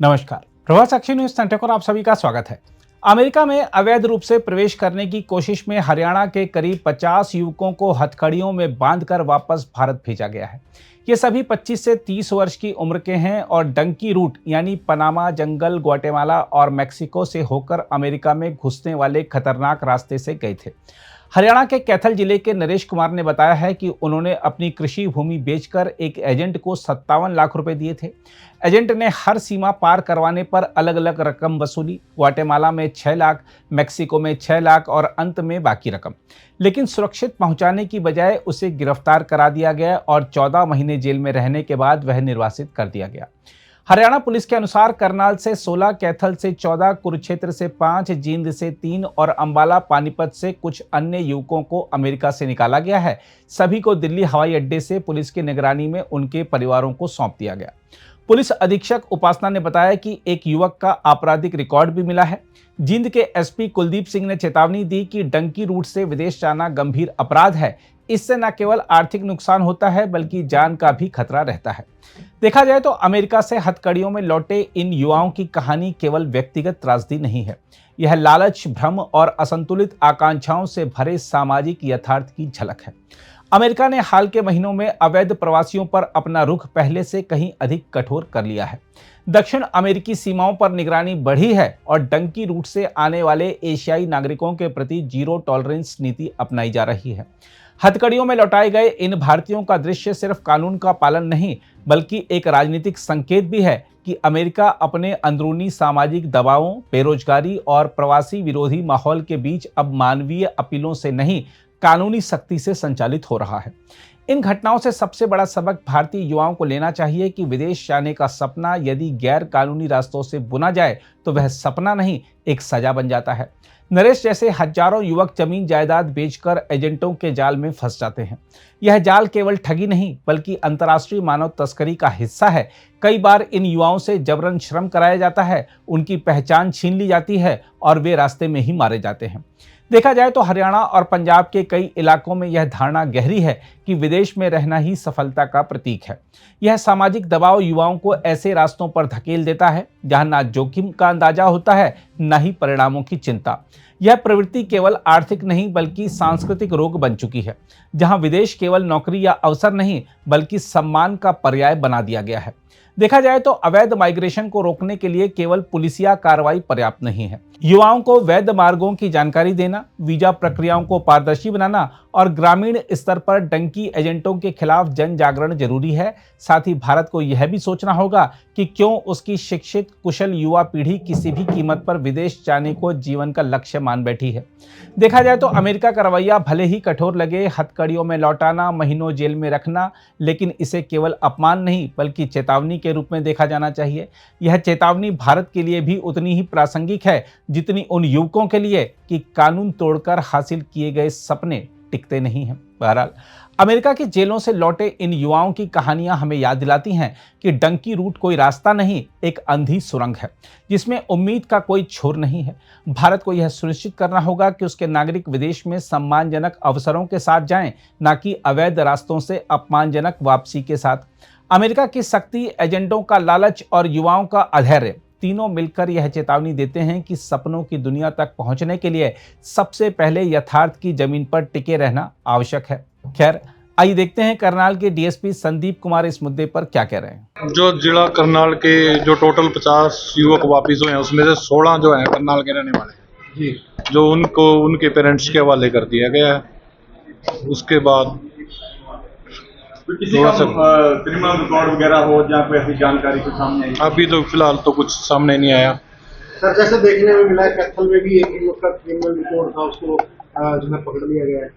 नमस्कार, प्रभात साक्षी news centre पर आप सभी का स्वागत है। अमेरिका में अवैध रूप से प्रवेश करने की कोशिश में हरियाणा के करीब 50 युवकों को हथकड़ियों में बांधकर वापस भारत भेजा गया है। ये सभी 25 से 30 वर्ष की उम्र के हैं और डंकी रूट यानी पनामा, जंगल, ग्वाटेमाला और मेक्सिको से होकर अमेरिका में घुसने वाले खतरनाक रास्ते से गए थे। हरियाणा के कैथल जिले के नरेश कुमार ने बताया है कि उन्होंने अपनी कृषि भूमि बेचकर एक एजेंट को 57 लाख रुपए दिए थे। एजेंट ने हर सीमा पार करवाने पर अलग अलग रकम वसूली। ग्वाटेमाला में 6 लाख, मेक्सिको में 6 लाख और अंत में बाकी रकम। लेकिन सुरक्षित पहुंचाने की बजाय उसे गिरफ्तार करा दिया गया और 14 महीने जेल में रहने के बाद वह निर्वासित कर दिया गया। हरियाणा पुलिस के अनुसार करनाल से 16, कैथल से 14, कुरुक्षेत्र से 5, जींद से 3 और अंबाला पानीपत से कुछ अन्य युवकों को अमेरिका से निकाला गया है। सभी को दिल्ली हवाई अड्डे से पुलिस की निगरानी में उनके परिवारों को सौंप दिया गया। पुलिस अधीक्षक उपासना ने बताया कि एक युवक का आपराधिक रिकॉर्ड भी मिला है। जींद के एसपी कुलदीप सिंह ने चेतावनी दी कि डंकी रूट से विदेश जाना गंभीर अपराध है। इससे न केवल आर्थिक नुकसान होता है बल्कि जान का भी खतरा रहता है। देखा जाए तो अमेरिका से हथकड़ियों में लौटे इन युवाओं की कहानी केवल व्यक्तिगत त्रासदी नहीं है। यह लालच, भ्रम और असंतुलित आकांक्षाओं से भरे सामाजिक यथार्थ की झलक है। अमेरिका ने हाल के महीनों में अवैध प्रवासियों पर अपना रुख पहले से कहीं अधिक कठोर कर लिया है। दक्षिण अमेरिकी सीमाओं पर निगरानी बढ़ी है और डंकी रूट से आने वाले एशियाई नागरिकों के प्रति जीरो टॉलरेंस नीति अपनाई जा रही है। हथकड़ियों में लौटाए गए इन भारतीयों का दृश्य सिर्फ कानून का पालन नहीं बल्कि एक राजनीतिक संकेत भी है कि अमेरिका अपने अंदरूनी सामाजिक दबावों, बेरोजगारी और प्रवासी विरोधी माहौल के बीच अब मानवीय अपीलों से नहीं, कानूनी सख्ती से संचालित हो रहा है। इन घटनाओं से सबसे बड़ा सबक भारतीय युवाओं को लेना चाहिए कि विदेश जाने का सपना यदि गैर कानूनी रास्तों से बुना जाए तो वह सपना नहीं, एक सजा बन जाता है। नरेश जैसे हजारों युवक जमीन जायदाद बेचकर एजेंटों के जाल में फंस जाते हैं। यह जाल केवल ठगी नहीं बल्कि अंतर्राष्ट्रीय मानव तस्करी का हिस्सा है। कई बार इन युवाओं से जबरन श्रम कराया जाता है, उनकी पहचान छीन ली जाती है और वे रास्ते में ही मारे जाते हैं। देखा जाए तो हरियाणा और पंजाब के कई इलाकों में यह धारणा गहरी है कि विदेश में रहना ही सफलता का प्रतीक है। यह सामाजिक दबाव युवाओं को ऐसे रास्तों पर धकेल देता है जहां ना जोखिम का अंदाजा होता है, न ही परिणामों की चिंता। यह प्रवृत्ति केवल आर्थिक नहीं बल्कि सांस्कृतिक रोग बन चुकी है, जहां विदेश केवल नौकरी या अवसर नहीं बल्कि सम्मान का पर्याय बना दिया गया है। देखा जाए तो अवैध माइग्रेशन को रोकने के लिए केवल पुलिसिया कार्रवाई पर्याप्त नहीं है। युवाओं को वैध मार्गों की जानकारी देना, वीजा प्रक्रियाओं को पारदर्शी बनाना और ग्रामीण स्तर पर डंकी एजेंटों के खिलाफ जन जागरण जरूरी है। साथ ही भारत को यह भी सोचना होगा कि क्यों उसकी शिक्षित, कुशल युवा पीढ़ी किसी भी कीमत पर विदेश जाने को जीवन का लक्ष्य मान बैठी है। देखा जाए तो अमेरिका का रवैया भले ही कठोर लगे, हथकड़ियों में लौटाना, महीनों जेल में रखना, लेकिन इसे केवल अपमान नहीं बल्कि चेतावनी के रूप में देखा जाना चाहिए। यह चेतावनी भारत के लिए भी उतनी ही प्रासंगिक है जितनी उन युवकों के लिए कि कानून तोड़कर हासिल किए गए सपने टिकते नहीं हैं। बहरहाल अमेरिका की जेलों से लौटे इन युवाओं की कहानियां हमें याद दिलाती हैं कि डंकी रूट कोई रास्ता नहीं, एक अंधी सुरंग है जिसमें उम्मीद का कोई छोर नहीं है। भारत को यह सुनिश्चित करना होगा कि उसके नागरिक विदेश में सम्मानजनक अवसरों के साथ जाएं, न कि अवैध रास्तों से अपमानजनक वापसी के साथ। अमेरिका की सख्ती, एजेंटों का लालच और युवाओं का अधैर्य तीनों मिलकर यह चेतावनी देते हैं कि सपनों की दुनिया तक पहुंचने के लिए सबसे पहले यथार्थ की जमीन पर टिके रहना आवश्यक है। खैर, आइए देखते हैं करनाल के डीएसपी संदीप कुमार इस मुद्दे पर क्या कह रहे हैं। जो जिला करनाल के जो टोटल 50 युवक वापिस हुए हैं उसमें से 16 जो हैं करनाल के रहने वाले जी, जो उनको उनके पेरेंट्स के हवाले कर दिया गया है। उसके बाद किसी का क्रिमिनल रिकॉर्ड वगैरह हो या कोई ऐसी जानकारी को सामने आई? अभी तो फिलहाल तो कुछ सामने नहीं आया। सर, जैसे देखने में मिला है कैथल में भी एक युवक का क्रिमिनल रिकॉर्ड था, उसको जो है पकड़ लिया गया है।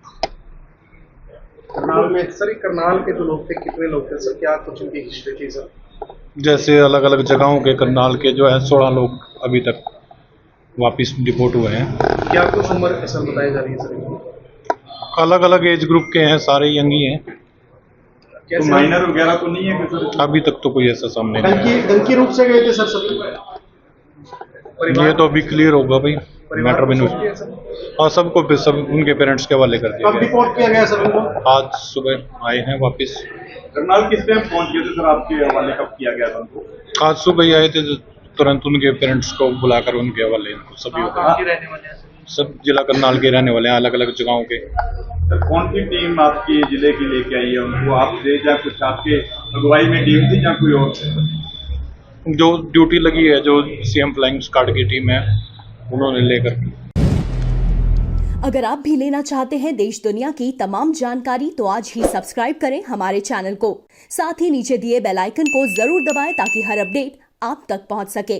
करनाल में सर, करनाल के जो लोग थे, कितने लोग थे सर, क्या कुछ उनकी हिस्ट्री थी सर? जैसे अलग अलग जगहों के करनाल के जो है 16 लोग अभी तक वापिस डिपोर्ट हुए हैं। क्या कुछ उम्र सर बताई जा रही है सर? अलग अलग एज ग्रुप के हैं, सारे यंग ही हैं। तो माइनर वगैरह तो नहीं है सर? अभी तक तो कोई ऐसा सामने नहीं। डंकी रूट से गए थे सर सभी? ये तो अभी क्लियर होगा भाई, मैटर में और सबको सब उनके पेरेंट्स के हवाले कर दिया। कब रिपोर्ट किया गया सर उनको? आज सुबह आए हैं वापस। करनाल किस टाइम पहुंच गए थे सर? आपके हवाले कब किया गया था उनको? आज सुबह ही आए थे, तुरंत उनके पेरेंट्स को बुलाकर उनके हवाले इनको सभी होगा। सब जिला करनाल के रहने वाले हैं, अलग अलग जगहों के। सर कौन सी टीम आपकी जिले की लेके आई है उनको आपसे, या कुछ आपके अगुवाई में टीम थी या कोई और? जो ड्यूटी लगी है, जो सीएम फ्लाइंग स्क्वाड की टीम है, उन्होंने लेकर। अगर आप भी लेना चाहते हैं देश दुनिया की तमाम जानकारी तो आज ही सब्सक्राइब करें हमारे चैनल को। साथ ही नीचे दिए बेल आइकन को जरूर दबाएं ताकि हर अपडेट आप तक पहुंच सके।